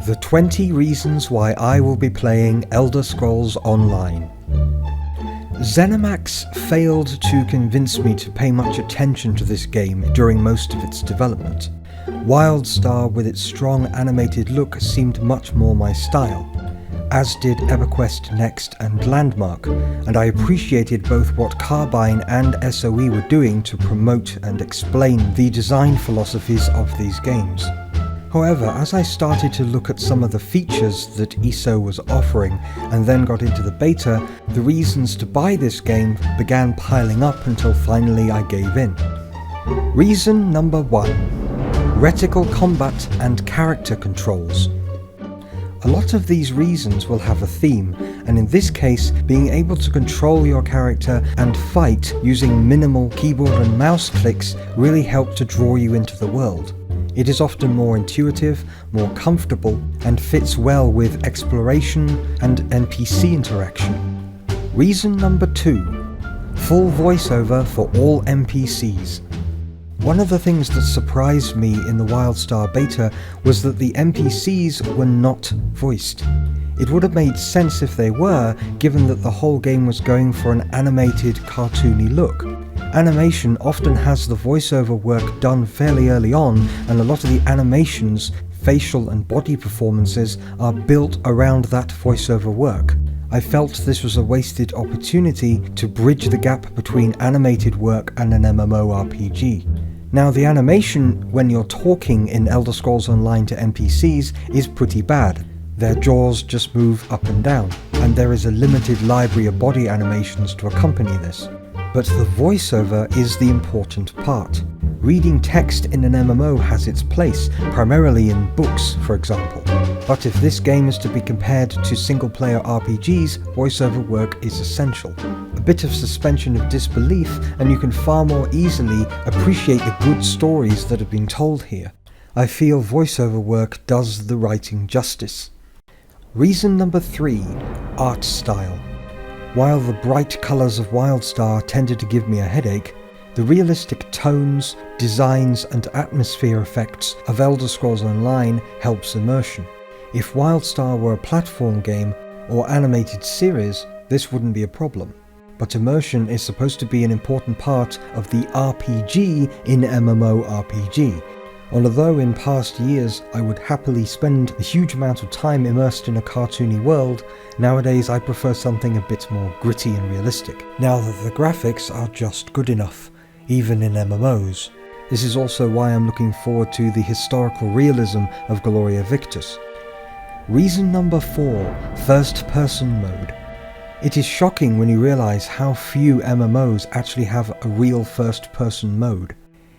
The 20 reasons why I will be playing Elder Scrolls Online. ZeniMax failed to convince me to pay much attention to this game during most of its development. WildStar with its strong animated look seemed much more my style, as did EverQuest Next and Landmark, and I appreciated both what Carbine and SOE were doing to promote and explain the design philosophies of these games. However, as I started to look at some of the features that ESO was offering and then got into the beta, the reasons to buy this game began piling up until finally I gave in. Reason number 1. Reticle combat and character controls. A lot of these reasons will have a theme, and in this case, being able to control your character and fight using minimal keyboard and mouse clicks really helped to draw you into the world. It is often more intuitive, more comfortable, and fits well with exploration and NPC interaction. Reason number 2. Full voiceover for all NPCs. One of the things that surprised me in the WildStar beta was that the NPCs were not voiced. It would have made sense if they were, given that the whole game was going for an animated, cartoony look. Animation often has the voiceover work done fairly early on, and a lot of the animations, facial and body performances are built around that voiceover work. I felt this was a wasted opportunity to bridge the gap between animated work and an MMORPG. Now, the animation when you're talking in Elder Scrolls Online to NPCs is pretty bad. Their jaws just move up and down, and there is a limited library of body animations to accompany this. But the voiceover is the important part. Reading text in an MMO has its place, primarily in books, for example. But if this game is to be compared to single-player RPGs, voiceover work is essential. A bit of suspension of disbelief, and you can far more easily appreciate the good stories that have been told here. I feel voiceover work does the writing justice. Reason number 3. Art style. While the bright colours of WildStar tended to give me a headache, the realistic tones, designs and atmosphere effects of Elder Scrolls Online helps immersion. If WildStar were a platform game or animated series, this wouldn't be a problem. But immersion is supposed to be an important part of the RPG in MMORPG. Although in past years I would happily spend a huge amount of time immersed in a cartoony world, nowadays I prefer something a bit more gritty and realistic, now that the graphics are just good enough, even in MMOs. This is also why I'm looking forward to the historical realism of Gloria Victus. Reason number 4. First person mode. It is shocking when you realise how few MMOs actually have a real first person mode.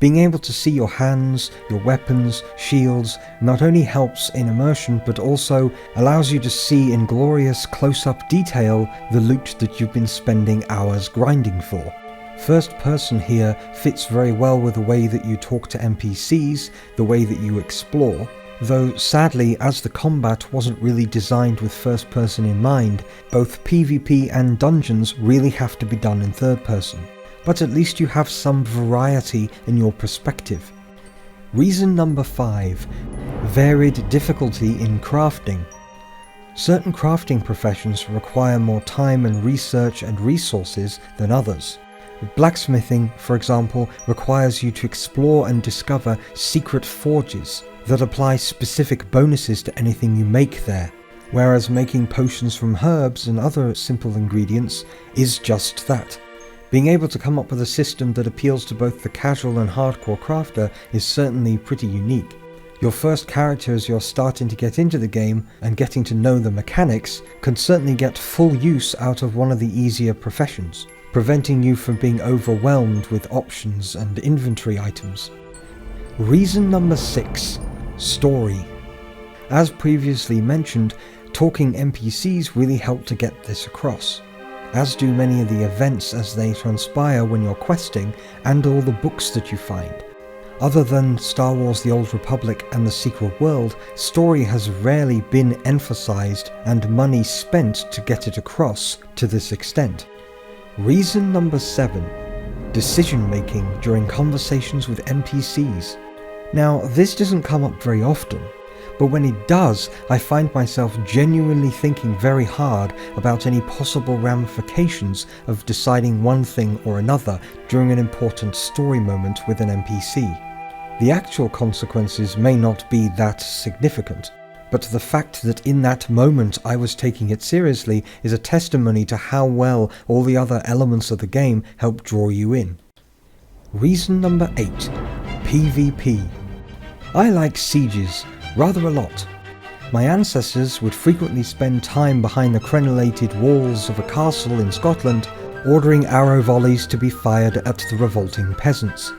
Being able to see your hands, your weapons, shields not only helps in immersion but also allows you to see in glorious close-up detail the loot that you've been spending hours grinding for. First person here fits very well with the way that you talk to NPCs, the way that you explore, though sadly as the combat wasn't really designed with first person in mind, both PvP and dungeons really have to be done in third person. But at least you have some variety in your perspective. Reason number 5. Varied difficulty in crafting. Certain crafting professions require more time and research and resources than others. Blacksmithing, for example, requires you to explore and discover secret forges that apply specific bonuses to anything you make there, whereas making potions from herbs and other simple ingredients is just that. Being able to come up with a system that appeals to both the casual and hardcore crafter is certainly pretty unique. Your first character as you're starting to get into the game and getting to know the mechanics can certainly get full use out of one of the easier professions, preventing you from being overwhelmed with options and inventory items. Reason number 6. Story. As previously mentioned, talking NPCs really help to get this across, as do many of the events as they transpire when you're questing and all the books that you find. Other than Star Wars The Old Republic and The Secret World, story has rarely been emphasized and money spent to get it across to this extent. Reason number 7. Decision making during conversations with NPCs. Now, this doesn't come up very often, but when it does, I find myself genuinely thinking very hard about any possible ramifications of deciding one thing or another during an important story moment with an NPC. The actual consequences may not be that significant, but the fact that in that moment I was taking it seriously is a testimony to how well all the other elements of the game help draw you in. Reason number 8. PvP. I like sieges rather a lot. My ancestors would frequently spend time behind the crenellated walls of a castle in Scotland, ordering arrow volleys to be fired at the revolting peasants.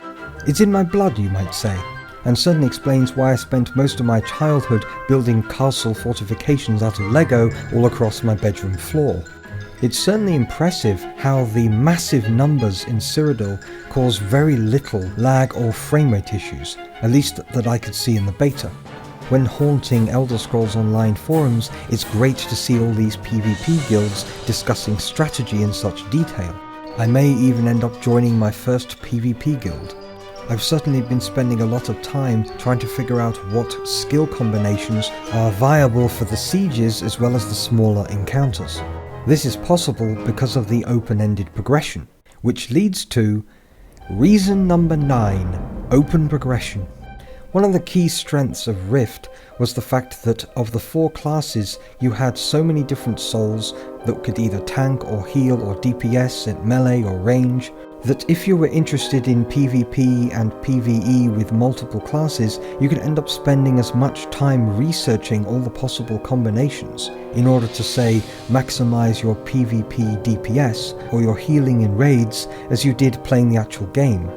It's in my blood, you might say, and certainly explains why I spent most of my childhood building castle fortifications out of Lego all across my bedroom floor. It's certainly impressive how the massive numbers in Cyrodiil cause very little lag or framerate issues, at least that I could see in the beta. When haunting Elder Scrolls Online forums, it's great to see all these PvP guilds discussing strategy in such detail. I may even end up joining my first PvP guild. I've certainly been spending a lot of time trying to figure out what skill combinations are viable for the sieges as well as the smaller encounters. This is possible because of the open-ended progression, which leads to reason number 9, open progression. One of the key strengths of Rift was the fact that of the 4 classes you had so many different souls that could either tank or heal or DPS at melee or range, that if you were interested in PvP and PvE with multiple classes, you could end up spending as much time researching all the possible combinations in order to, say, maximize your PvP DPS or your healing in raids as you did playing the actual game.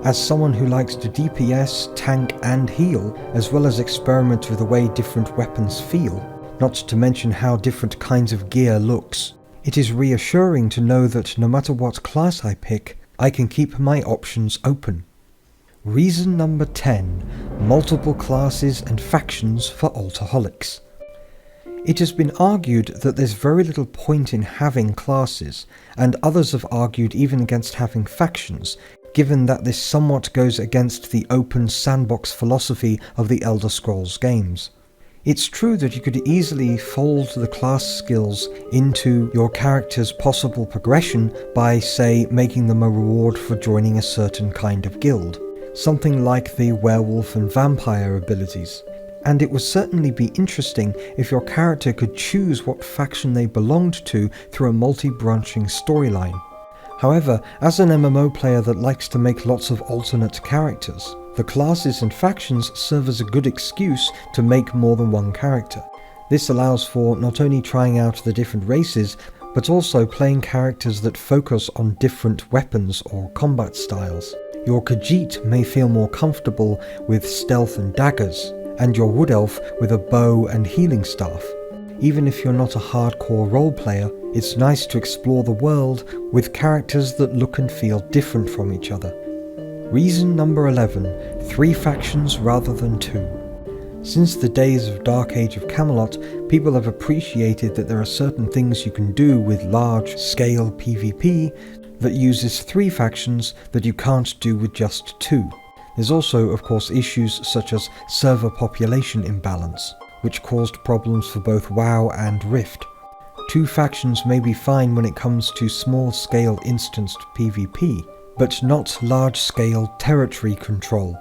As someone who likes to DPS, tank and heal, as well as experiment with the way different weapons feel, not to mention how different kinds of gear looks, it is reassuring to know that no matter what class I pick, I can keep my options open. Reason number 10. Multiple classes and factions for Altaholics. It has been argued that there's very little point in having classes, and others have argued even against having factions, given that this somewhat goes against the open sandbox philosophy of the Elder Scrolls games. It's true that you could easily fold the class skills into your character's possible progression by, say, making them a reward for joining a certain kind of guild, something like the werewolf and vampire abilities. And it would certainly be interesting if your character could choose what faction they belonged to through a multi-branching storyline. However, as an MMO player that likes to make lots of alternate characters, the classes and factions serve as a good excuse to make more than one character. This allows for not only trying out the different races, but also playing characters that focus on different weapons or combat styles. Your Khajiit may feel more comfortable with stealth and daggers, and your Wood Elf with a bow and healing staff. Even if you're not a hardcore role player, it's nice to explore the world with characters that look and feel different from each other. Reason number 11, 3 factions rather than 2. Since the days of Dark Age of Camelot, people have appreciated that there are certain things you can do with large-scale PvP that uses 3 factions that you can't do with just 2. There's also, of course, issues such as server population imbalance, which caused problems for both WoW and Rift. 2 factions may be fine when it comes to small-scale instanced PvP, but not large-scale territory control.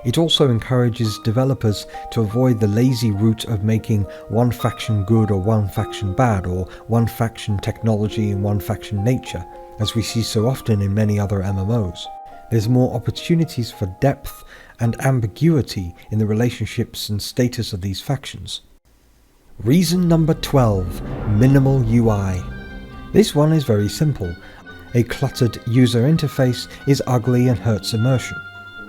It also encourages developers to avoid the lazy route of making one faction good or one faction bad, or one faction technology and one faction nature, as we see so often in many other MMOs. There's more opportunities for depth and ambiguity in the relationships and status of these factions. Reason number 12, minimal UI. This one is very simple. A cluttered user interface is ugly and hurts immersion.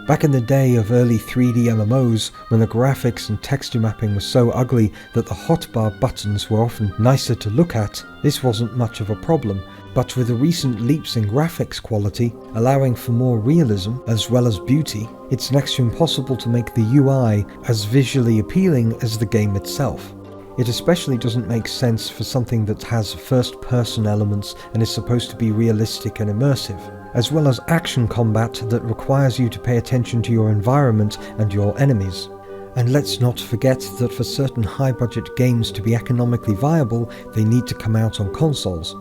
Back in the day of early 3D MMOs, when the graphics and texture mapping was so ugly that the hotbar buttons were often nicer to look at, this wasn't much of a problem, but with the recent leaps in graphics quality, allowing for more realism as well as beauty, it's next to impossible to make the UI as visually appealing as the game itself. It especially doesn't make sense for something that has first-person elements and is supposed to be realistic and immersive, as well as action combat that requires you to pay attention to your environment and your enemies. And let's not forget that for certain high-budget games to be economically viable, they need to come out on consoles.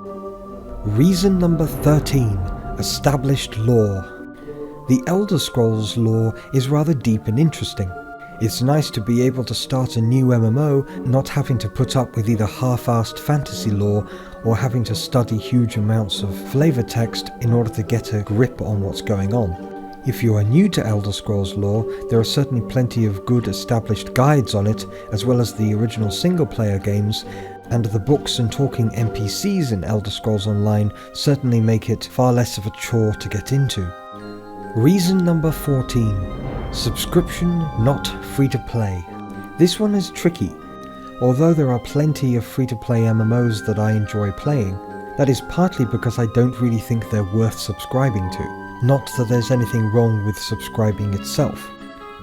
Reason number 13. Established lore. The Elder Scrolls lore is rather deep and interesting. It's nice to be able to start a new MMO not having to put up with either half-assed fantasy lore or having to study huge amounts of flavor text in order to get a grip on what's going on. If you are new to Elder Scrolls lore, there are certainly plenty of good established guides on it, as well as the original single-player games, and the books and talking NPCs in Elder Scrolls Online certainly make it far less of a chore to get into. Reason number 14. Subscription, not free-to-play. This one is tricky. Although there are plenty of free-to-play MMOs that I enjoy playing, that is partly because I don't really think they're worth subscribing to. Not that there's anything wrong with subscribing itself.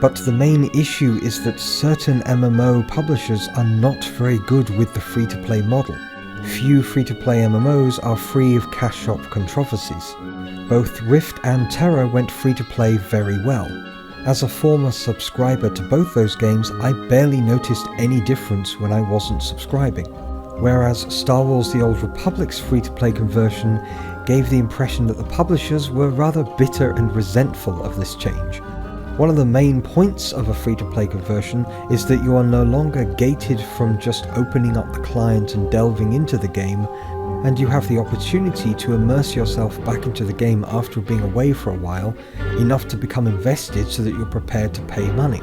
But the main issue is that certain MMO publishers are not very good with the free-to-play model. Few free-to-play MMOs are free of cash shop controversies. Both Rift and Terra went free-to-play very well. As a former subscriber to both those games, I barely noticed any difference when I wasn't subscribing. Whereas Star Wars The Old Republic's free-to-play conversion gave the impression that the publishers were rather bitter and resentful of this change. One of the main points of a free-to-play conversion is that you are no longer gated from just opening up the client and delving into the game, and you have the opportunity to immerse yourself back into the game after being away for a while, enough to become invested so that you're prepared to pay money.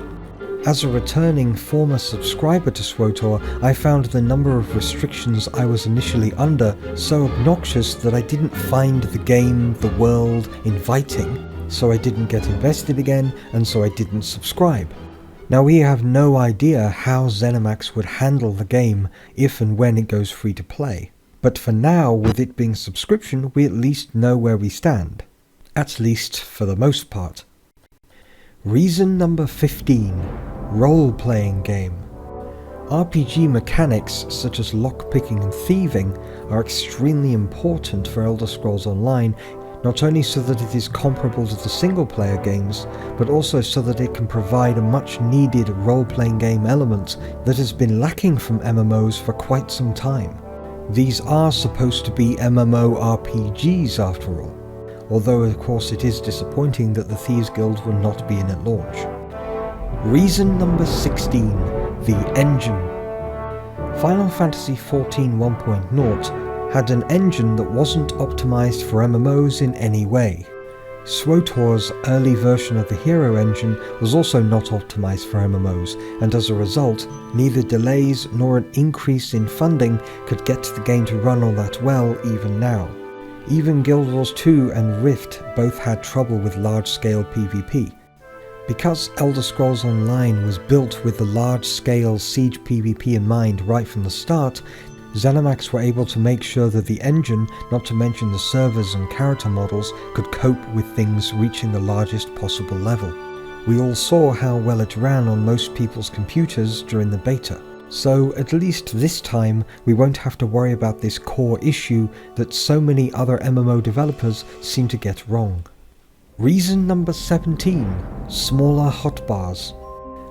As a returning former subscriber to SWTOR, I found the number of restrictions I was initially under so obnoxious that I didn't find the game, the world, inviting, so I didn't get invested again, and so I didn't subscribe. Now we have no idea how ZeniMax would handle the game if and when it goes free to play, but for now, with it being subscription, we at least know where we stand. At least for the most part. Reason number 15. Role-playing game. RPG mechanics such as lockpicking and thieving are extremely important for Elder Scrolls Online, not only so that it is comparable to the single-player games, but also so that it can provide a much-needed role-playing game element that has been lacking from MMOs for quite some time. These are supposed to be MMORPGs after all, although of course it is disappointing that the Thieves Guild will not be in at launch. Reason number 16. The engine. Final Fantasy XIV 1.0 had an engine that wasn't optimized for MMOs in any way. SWTOR's early version of the Hero engine was also not optimized for MMOs, and as a result, neither delays nor an increase in funding could get the game to run all that well even now. Even Guild Wars 2 and Rift both had trouble with large-scale PvP. Because Elder Scrolls Online was built with the large-scale siege PvP in mind right from the start, ZeniMax were able to make sure that the engine, not to mention the servers and character models, could cope with things reaching the largest possible level. We all saw how well it ran on most people's computers during the beta, so at least this time we won't have to worry about this core issue that so many other MMO developers seem to get wrong. Reason number 17. Smaller hotbars.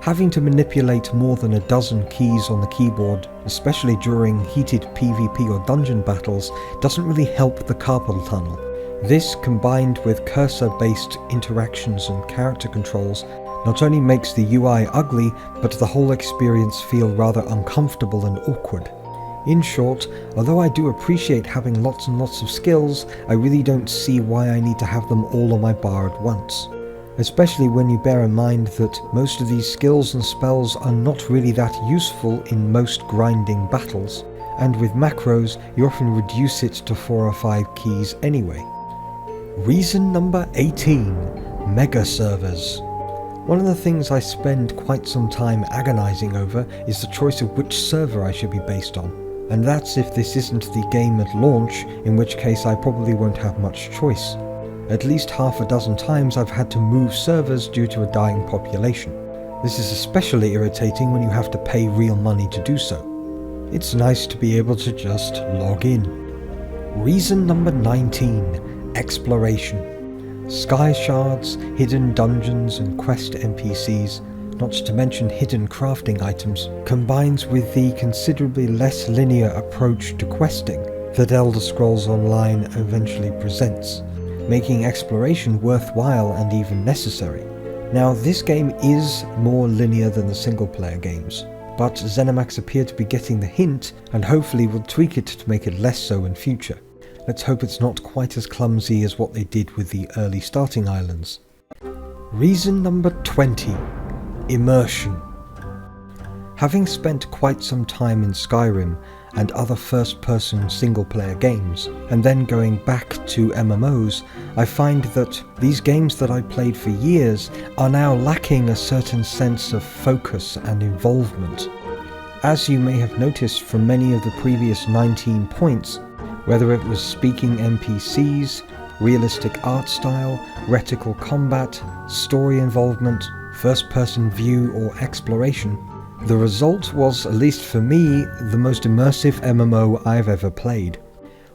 Having to manipulate more than a dozen keys on the keyboard, especially during heated PvP or dungeon battles, doesn't really help the carpal tunnel. This, combined with cursor-based interactions and character controls, not only makes the UI ugly, but the whole experience feel rather uncomfortable and awkward. In short, although I do appreciate having lots and lots of skills, I really don't see why I need to have them all on my bar at once. Especially when you bear in mind that most of these skills and spells are not really that useful in most grinding battles, and with macros you often reduce it to 4 or 5 keys anyway. Reason number 18. Mega servers. One of the things I spend quite some time agonizing over is the choice of which server I should be based on. And that's if this isn't the game at launch, in which case I probably won't have much choice. At least half a dozen times I've had to move servers due to a dying population. This is especially irritating when you have to pay real money to do so. It's nice to be able to just log in. Reason number 19. Exploration. Sky shards, hidden dungeons and quest NPCs not to mention hidden crafting items, combines with the considerably less linear approach to questing that Elder Scrolls Online eventually presents, making exploration worthwhile and even necessary. Now, this game is more linear than the single-player games, but ZeniMax appear to be getting the hint and hopefully will tweak it to make it less so in future. Let's hope it's not quite as clumsy as what they did with the early starting islands. Reason number 20. Immersion. Having spent quite some time in Skyrim and other first-person single-player games, and then going back to MMOs, I find that these games that I played for years are now lacking a certain sense of focus and involvement. As you may have noticed from many of the previous 19 points, whether it was speaking NPCs, realistic art style, reticle combat, story involvement, first-person view or exploration, the result was, at least for me, the most immersive MMO I've ever played.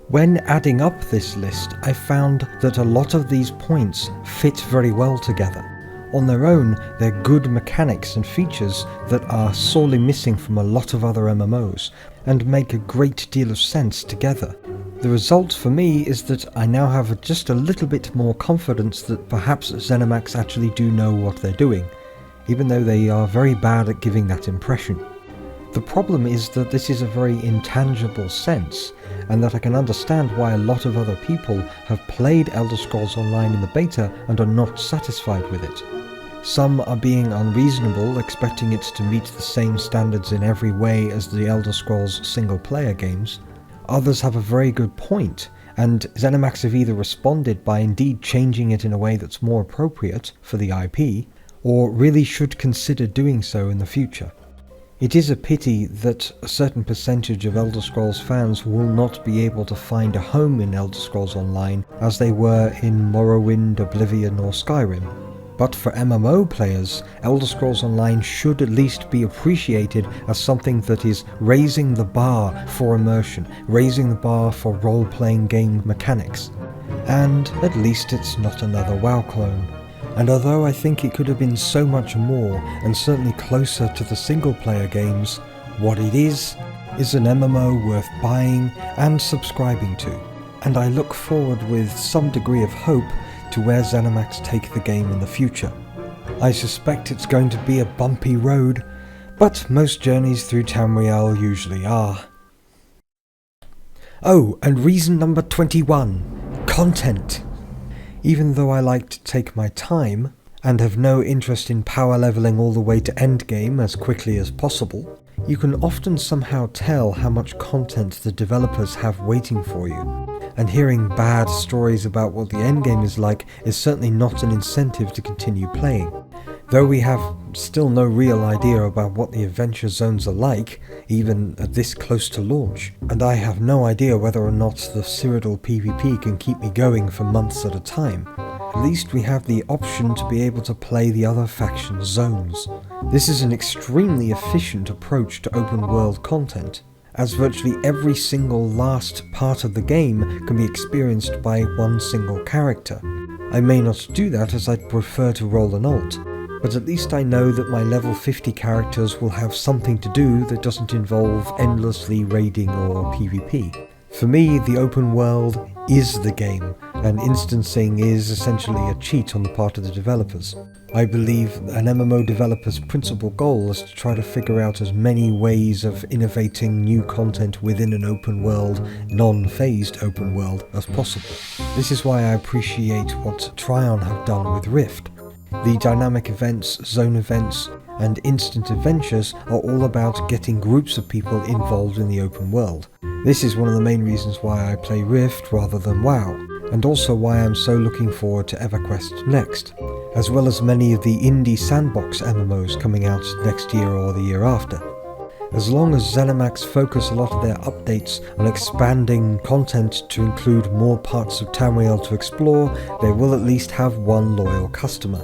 When adding up this list, I found that a lot of these points fit very well together. On their own, they're good mechanics and features that are sorely missing from a lot of other MMOs, and make a great deal of sense together. The result for me is that I now have just a little bit more confidence that perhaps ZeniMax actually do know what they're doing, even though they are very bad at giving that impression. The problem is that this is a very intangible sense, and that I can understand why a lot of other people have played Elder Scrolls Online in the beta and are not satisfied with it. Some are being unreasonable, expecting it to meet the same standards in every way as the Elder Scrolls single-player games. Others have a very good point, and ZeniMax have either responded by indeed changing it in a way that's more appropriate for the IP, or really should consider doing so in the future. It is a pity that a certain percentage of Elder Scrolls fans will not be able to find a home in Elder Scrolls Online as they were in Morrowind, Oblivion or Skyrim. But for MMO players, Elder Scrolls Online should at least be appreciated as something that is raising the bar for immersion, raising the bar for role-playing game mechanics. And at least it's not another WoW clone. And although I think it could have been so much more, and certainly closer to the single-player games, what it is an MMO worth buying and subscribing to. And I look forward with some degree of hope to where ZeniMax take the game in the future. I suspect it's going to be a bumpy road, but most journeys through Tamriel usually are. Oh, and reason number 21. Content. Even though I like to take my time, and have no interest in power leveling all the way to endgame as quickly as possible, you can often somehow tell how much content the developers have waiting for you. And hearing bad stories about what the endgame is like is certainly not an incentive to continue playing. Though we have still no real idea about what the adventure zones are like, even at this close to launch, and I have no idea whether or not the Cyrodiil PvP can keep me going for months at a time. At least we have the option to be able to play the other faction zones. This is an extremely efficient approach to open world content, as virtually every single last part of the game can be experienced by one single character. I may not do that as I'd prefer to roll an alt, but at least I know that my level 50 characters will have something to do that doesn't involve endlessly raiding or PvP. For me, the open world is the game, and instancing is essentially a cheat on the part of the developers. I believe an MMO developer's principal goal is to try to figure out as many ways of innovating new content within an open world, non-phased open world as possible. This is why I appreciate what Trion have done with Rift. The dynamic events, zone events, and instant adventures are all about getting groups of people involved in the open world. This is one of the main reasons why I play Rift rather than WoW, and also why I'm so looking forward to EverQuest Next, as well as many of the indie sandbox MMOs coming out next year or the year after. As long as ZeniMax focus a lot of their updates on expanding content to include more parts of Tamriel to explore, they will at least have one loyal customer.